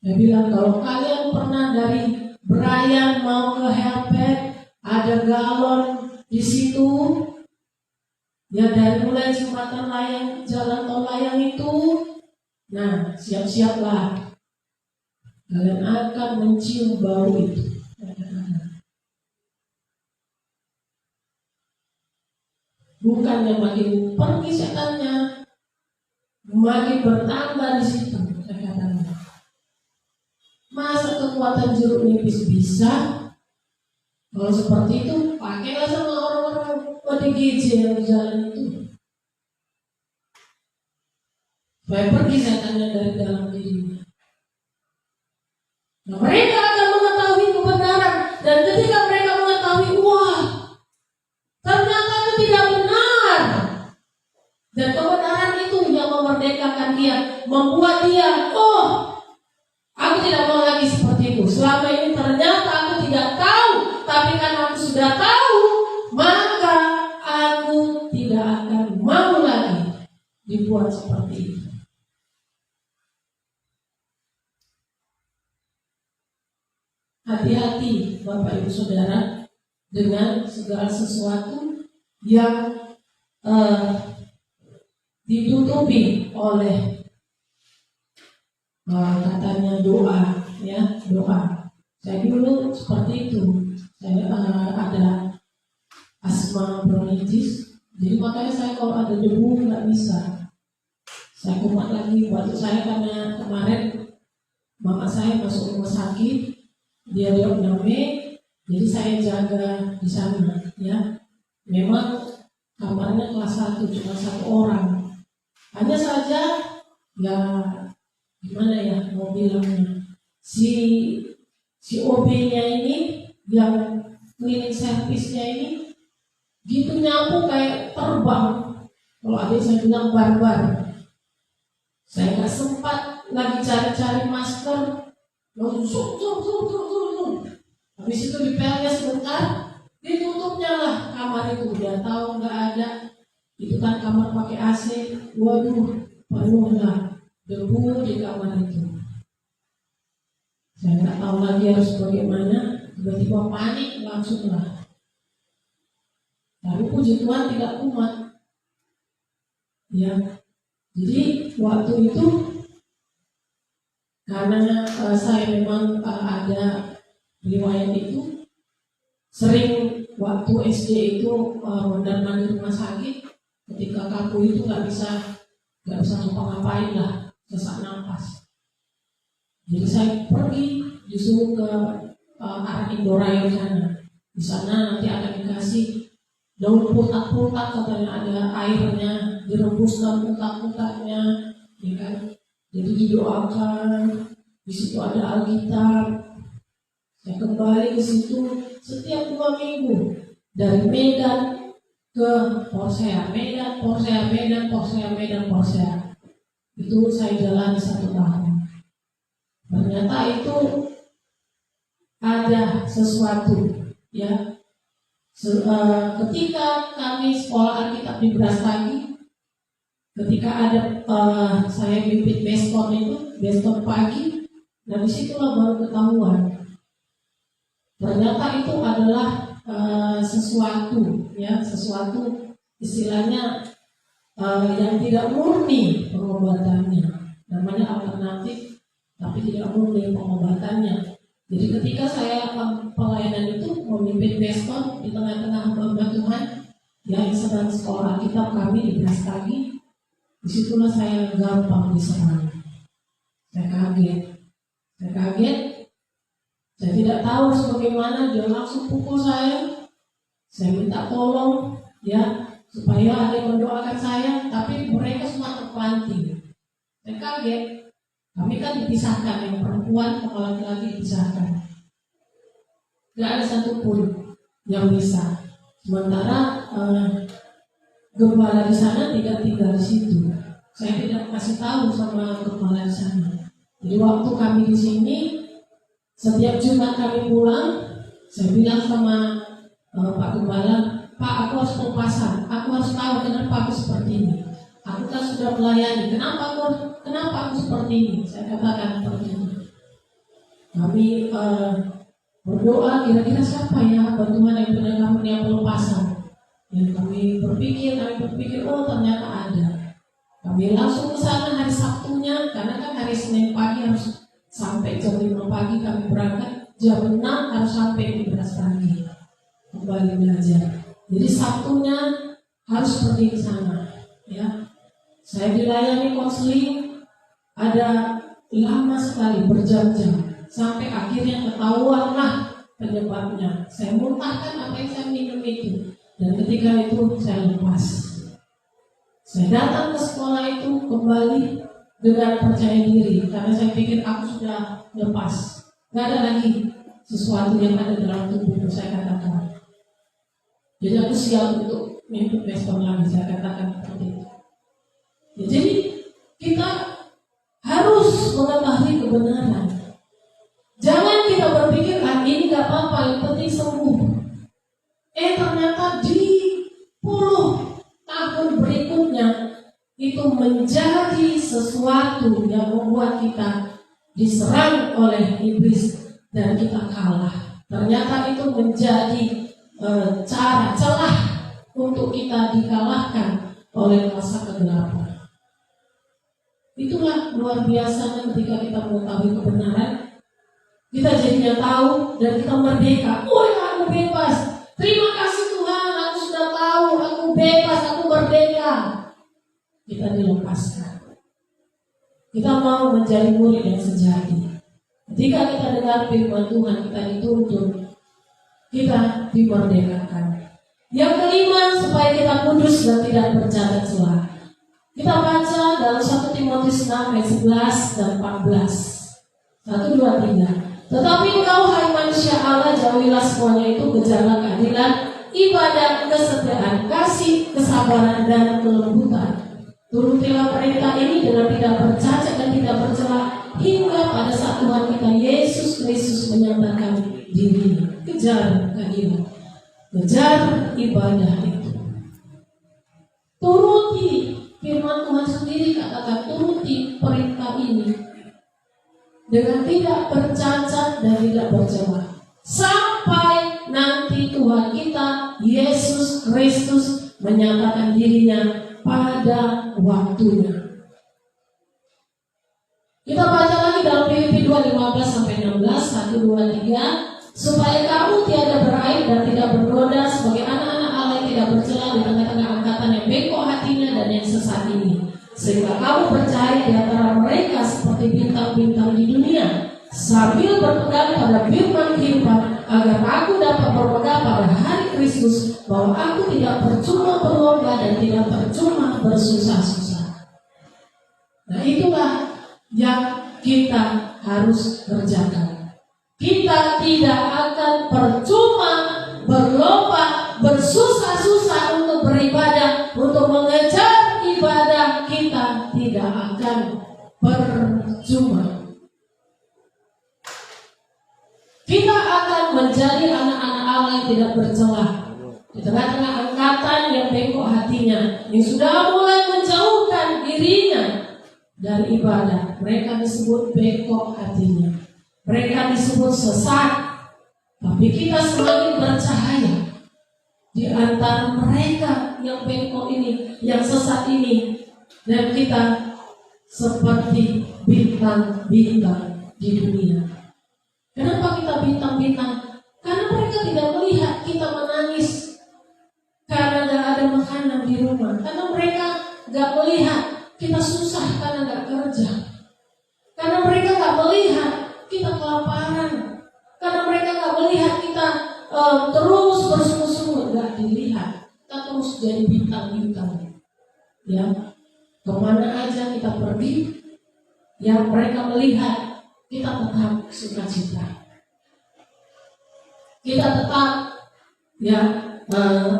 Dia bilang kalau kalian pernah dari Brian mau ke Helpet, ada galon di situ. Ya dari mulai jembatan layang, jalan tol layang itu. Nah siap-siaplah. Kalian akan mencium bau itu. Bukannya makin pergi setannya, makin bertambah di situ. Saya katakan, masa kekuatan jeruk nipis bisa? Kalau seperti itu, pakailah sama orang-orang ODGJ yang di jalan itu. Supaya pergi setannya dari dalam dirinya. Nah, mereka akan mengetahui kebenaran, dan ketika mereka mengetahui, wah, ternyata itu tidak benar. Dan kebenaran itu yang memerdekakan dia, membuat dia, oh, aku tidak mau lagi seperti itu. Selama ini ternyata aku tidak tahu, tapi karena aku sudah tahu, maka aku tidak akan mau lagi dibuat seperti itu. Hati-hati Bapak Ibu Saudara dengan segala sesuatu yang ditutupi oleh katanya doa, ya, doa. Saya dulu seperti itu. Saya ada asma bronkitis, jadi makanya saya kalau ada debu nggak bisa. Saya kumat lagi. Waktu saya karena kemarin mama saya masuk rumah sakit, dia diagnosis, jadi saya jaga di sana, ya. Memang kamarnya kelas 1, cuma 1 orang. Hanya saja, ya gimana ya mau bilangnya, si OB-nya ini, yang klinik servisnya ini, gitu nyapu kayak terbang. Kalau adik saya bilang barbar. Saya nggak sempat lagi cari-cari masker. Langsung habis itu dipelnya sebentar, ditutupnya lah kamar itu. Udah tahu nggak ada, itu kan kamar pakai AC. Waduh, penuh lah debu di kamar itu. Saya nggak tahu lagi harus bagaimana. Tiba-tiba panik langsung lah. Tapi puji Tuhan tidak kumat. Ya, jadi waktu itu karena saya memang ada riwayat itu, sering waktu SD itu mondar-mandir rumah sakit, ketika kaku itu nggak bisa ngapa-ngapain lah, sesak nafas. Jadi saya pergi disuruh ke arah Indorail sana. Di sana nanti akan dikasih daun putak-putak, katanya ada airnya, direbus daun putak-putaknya, ya kan? Jadi didoakan, di situ ada Alkitab. Saya kembali ke situ setiap 2 minggu, dari Medan ke Porsea, Medan, Porsea, Medan, Porsea, Medan, Porsea. Itu saya jalani 1 tahun. Ternyata itu ada sesuatu, ya. Ketika kami sekolah Alkitab di Brastagi, ketika ada saya pimpin beston pagi, nah disitulah baru ketahuan. Ternyata itu adalah sesuatu, ya, sesuatu istilahnya yang tidak murni pengobatannya, namanya alternatif, tapi tidak murni pengobatannya. Jadi ketika saya pelayanan itu memimpin beston di tengah-tengah hamba Tuhan yang sedang sekolah Alkitab kami di Brastagi, disitulah saya gampang diserang. Saya kaget. Saya tidak tahu bagaimana, dia langsung pukul saya. Saya minta tolong, ya, supaya ada yang mendoakan saya, tapi mereka semua terpelanting. Saya kaget. Kami kan dipisahkan, yang perempuan sama laki-laki dipisahkan. Tidak ada satupun yang bisa. Sementara gembala di sana tidak tinggal di situ. Saya tidak kasih tahu sama gembala di sana. Jadi waktu kami di sini, setiap Jumat kami pulang, saya bilang sama Pak Gembala, Pak, aku harus berpasang, aku harus tahu kenapa aku seperti ini. Aku kan sudah melayani, kenapa aku seperti ini? Saya katakan seperti ini. Kami berdoa, kira-kira siapa ya hamba Tuhan yang benar kamu yang pelepasan? Dan kami berpikir, oh ternyata ada. Kami langsung ke sana hari Sabtunya, karena kan hari Senin pagi harus sampai jam 5 pagi kami berangkat, jam 6 harus sampai di Brastagi kembali belajar. Jadi Sabtunya harus pergi ke sana, ya. Saya dilayani konseling ada lama sekali, berjam-jam, sampai akhirnya ketahuanlah penyebabnya. Saya muntahkan apa yang saya minum itu, dan ketika itu saya lepas. Saya datang ke sekolah itu kembali dengan percaya diri, karena saya pikir aku sudah lepas, gak ada lagi sesuatu yang ada dalam tubuhku, saya katakan. Jadi aku siap untuk minum Vesper lagi, saya katakan seperti itu. Ya, jadi kita harus mengetahui kebenaran. Jangan kita berpikir ini gak apa-apa, yang penting sembuh. Ternyata di 10 tahun berikutnya itu menjadi sesuatu yang membuat kita diserang oleh iblis dan kita kalah. Ternyata itu menjadi cara celah untuk kita dikalahkan oleh kuasa kegelapan. Itulah luar biasa ketika kita mengetahui kebenaran, kita jadinya tahu dan kita merdeka. Aku bebas. Terima kasih Tuhan, aku sudah tahu, aku bebas, aku merdeka. Kita dilepaskan. Kita mau menjadi murid yang sejati. Ketika kita dengar firman Tuhan, kita dituntun, kita dimerdekakan. Yang kelima, supaya kita kudus dan tidak bercacat celah. Kita baca dalam 1 Timotius 6 ayat 11 dan 14. 1, 2, 3. Tetapi engkau hai manusia Allah, jauhilah semuanya itu, kejarlah keadilan, ibadah, kesetiaan, kasih, kesabaran, dan kelembutan. Turutilah perintah ini dengan tidak bercacat dan tidak bercela, hingga pada saat Tuhan kita Yesus Kristus menyatakan dirinya. Kejar keadilan, kejar ibadah itu. Turuti firman Tuhan sendiri, katakan turuti perintah ini dengan tidak bercacat dan tidak bercela, sampai nanti Tuhan kita Yesus Kristus menyatakan dirinya pada waktunya. Kita baca lagi dalam Filipi 2:15-16, 1, 2, 3. Supaya kamu tiada beraib dan tidak bernoda sebagai anak-anak Allah yang tidak bercela di tengah-tengah angkatan yang bengkok hatinya dan yang sesat ini, sehingga kamu bercahaya di antara mereka seperti bintang-bintang di dunia, sambil berpegang pada firman kehidupan, agar aku dapat berpegang pada hari Kristus, bahwa aku tidak percuma berlomba dan tidak percuma bersusah-susah. Nah, itulah yang kita harus kerjakan. Kita tidak akan percuma berlomba, bersusah-susah untuk beribadah, untuk mengejar ibadah, kita tidak akan percuma. Kita akan menjadi anak-anak Allah yang tidak bercela di tengah-tengah angkatan yang bengkok hatinya, yang sudah mulai menjauhkan dirinya dari ibadah. Mereka disebut bengkok hatinya, mereka disebut sesat. Tapi kita semakin bercahaya di antara mereka yang bengkok ini, yang sesat ini, dan kita seperti bintang-bintang di dunia. Kenapa kita bintang-bintang? Karena mereka tidak melihat kita menangis karena gak ada makanan di rumah. Karena mereka gak melihat kita susah karena gak kerja. Karena mereka gak melihat kita kelaparan. Karena mereka gak melihat kita terus bersungguh-sungguh. Gak dilihat. Kita terus jadi bintang-bintang. Ya, kemana aja kita pergi, yang mereka melihat kita tetap sukacita. Kita tetap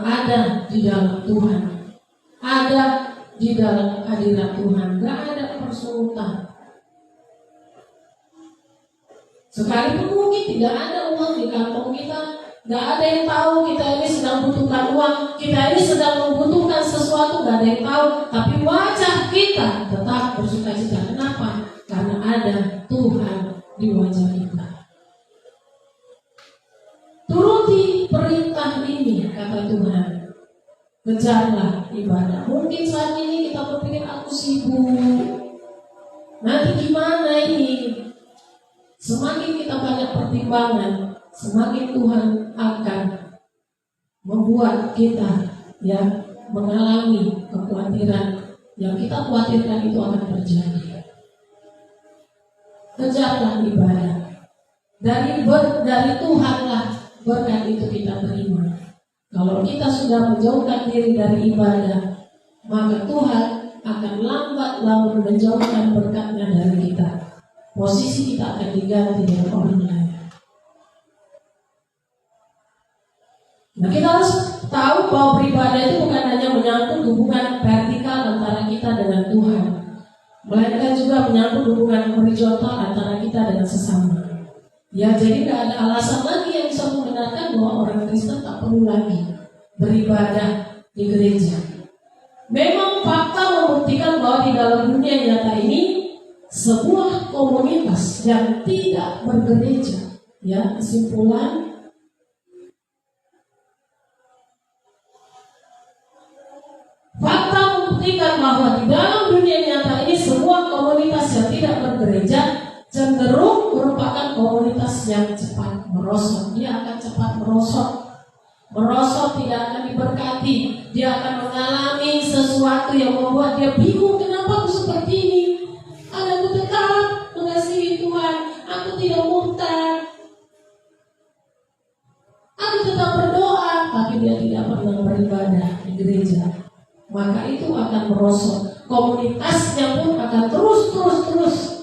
ada di dalam Tuhan, ada di dalam hadirat Tuhan. Gak ada persungutan. Sekalipun mungkin tidak ada uang di kantong kita, gak ada yang tahu kita ini sedang butuhkan uang, kita ini sedang membutuhkan sesuatu, gak ada yang tahu. Tapi wajah kita tetap bersukacita. Kenapa? Karena ada Tuhan di wajah kita. Turuti perintah ini, kata Tuhan. Kejarlah ibadah. Mungkin saat ini kita berpikir, aku sibuk, nanti gimana ini? Semakin kita banyak pertimbangan, semakin Tuhan akan membuat kita mengalami kekhawatiran yang kita khawatirkan itu akan terjadi. Kejarlah ibadah. Dari Tuhanlah berkat itu kita terima. Kalau kita sudah menjauhkan diri dari ibadah, maka Tuhan akan lambat laun menjauhkan berkatnya dari kita. Posisi kita akan diganti dengan orang lain. Nah, kita harus tahu bahwa beribadah itu bukan hanya menyangkut hubungan vertikal antara kita dengan Tuhan, melainkan juga menyangkut hubungan horizontal antara kita dengan sesama. Ya, jadi tidak ada alasan lagi yang bisa membenarkan bahwa orang Kristen tak perlu lagi beribadah di gereja. Memang fakta membuktikan bahwa di dalam dunia nyata ini sebuah komunitas yang tidak bergereja, ya, kesimpulan fakta membuktikan bahwa di dalam dunia nyata ini sebuah komunitas yang tidak bergereja cenderung merupakan komunitas yang cepat merosot. Dia akan cepat merosot, tidak akan diberkati. Dia akan mengalami sesuatu yang membuat dia bingung, kenapa aku seperti ini. Aku tetap mengasihi Tuhan, aku tidak murtad, aku tetap berdoa, tapi dia tidak pernah beribadah di gereja. Maka itu akan merosot. Komunitasnya pun akan terus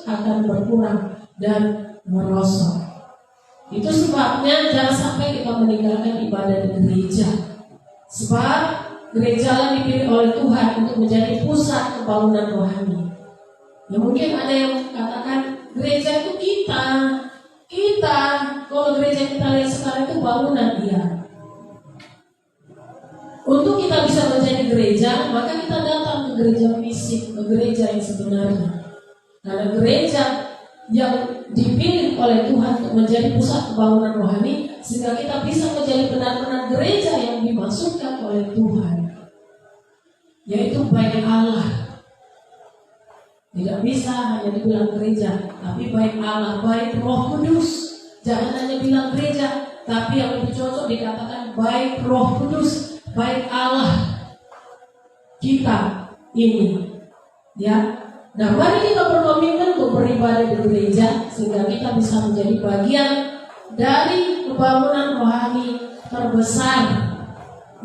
akan berkurang dan merosot. Itu sebabnya jangan sampai kita meninggalkan ibadah di gereja. Sebab gereja yang dipilih oleh Tuhan untuk menjadi pusat pembangunan rohani. Ya, mungkin ada yang katakan gereja itu kita. Kalau gereja kita lihat sekarang itu bangunan, dia. Untuk kita bisa menjadi gereja, maka kita datang ke gereja fisik, ke gereja yang sebenarnya. Karena gereja yang dipilih oleh Tuhan untuk menjadi pusat pembangunan rohani, sehingga kita bisa menjadi benar-benar gereja yang dimaksudkan oleh Tuhan, yaitu baik Allah. Tidak bisa hanya dibilang gereja, tapi baik Allah, baik Roh Kudus. Jangan hanya bilang gereja, tapi yang lebih cocok dikatakan baik Roh Kudus, baik Allah kita ini, ya. Nah, mari kita berkomitmen untuk beribadah di gereja sehingga kita bisa menjadi bagian dari pembangunan rohani terbesar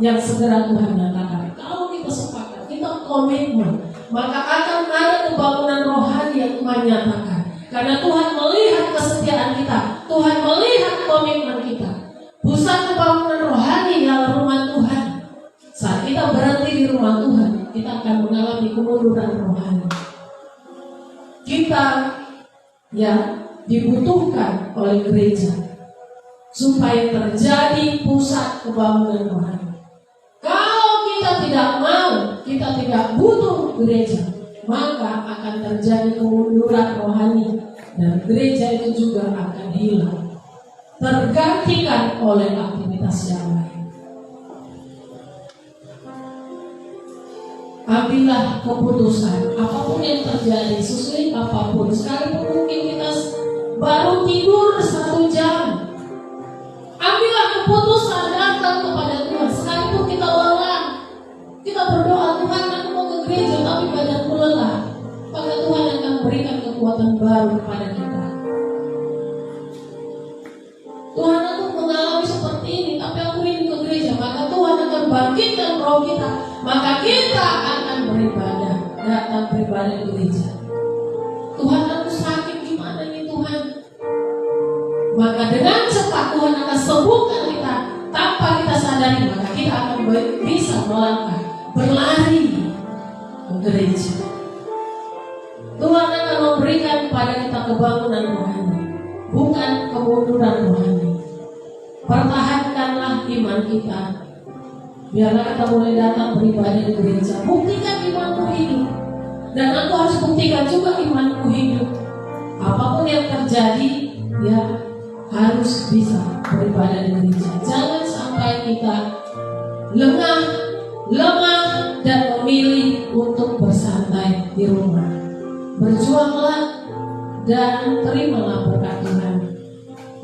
yang segera Tuhan nyatakan. Kalau kita sepakat, kita komitmen, maka akan ada pembangunan rohani yang Tuhan nyatakan. Karena Tuhan melihat kesetiaan kita, Tuhan melihat komitmen kita. Pusat pembangunan rohani adalah rumah Tuhan. Saat kita berhenti di rumah Tuhan, kita akan mengalami kemunduran rohani. Kita dibutuhkan oleh gereja supaya terjadi pusat pembangunan rohani. Kalau kita tidak mau, kita tidak butuh gereja, maka akan terjadi kemunduran rohani dan gereja itu juga akan hilang, tergantikan oleh aktivitas yang lain. Ambillah keputusan, apapun yang terjadi, sesuai apapun. Sekalipun mungkin kita baru tidur 1 jam, ambillah keputusan, datang kepada Tuhan. Sekalipun kita lelah, kita berdoa, Tuhan aku mau ke gereja tapi badanku lelah, maka Tuhan akan berikan kekuatan baru kepada kita. Tuhan aku mengalami seperti ini, tapi aku ingin ke gereja, maka Tuhan akan bangkitkan roh kita, maka kita akan beribadah, datang beribadah di gereja. Tuhan aku sakit, gimana ini Tuhan? Maka dengan cepat Tuhan akan sembuhkan kita tanpa kita sadari, maka kita akan bisa melangkah, berlari ke gereja. Tuhan akan memberikan kepada kita kebangunan rohani, bukan kemunduran rohani. Pertahankanlah iman kita. Biarlah kita mulai datang beribadah di gereja. Buktikan imanmu hidup. Dan aku harus buktikan juga imanku hidup. Apapun yang terjadi, ya harus bisa beribadah di gereja. Jangan sampai kita lemah, dan memilih untuk bersantai di rumah. Berjuanglah dan terimalah berkat Tuhan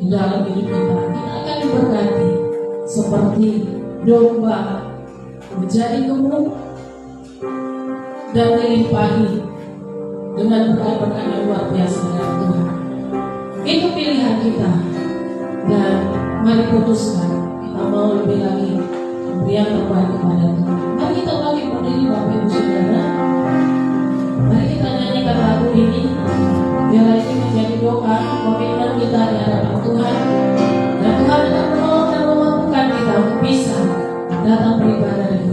di dalam hidup kita. Kita akan diberkati seperti domba menjadi gemuk, dan dilimpahi dengan berkat-berkat yang luar biasa dari Tuhan. Itu pilihan kita, dan mari putuskan kita mau lebih lagi memberi yang terbaik kepada Tuhan. Mari kita bangkit berdiri Bapak Ibu Saudara. Mari kita nyanyikan lagu ini. Biarlah ini menjadi doa komitmen kita di hadapan Tuhan, dan Tuhan akan menolong dan memampukan kita untuk bisa datang beribadah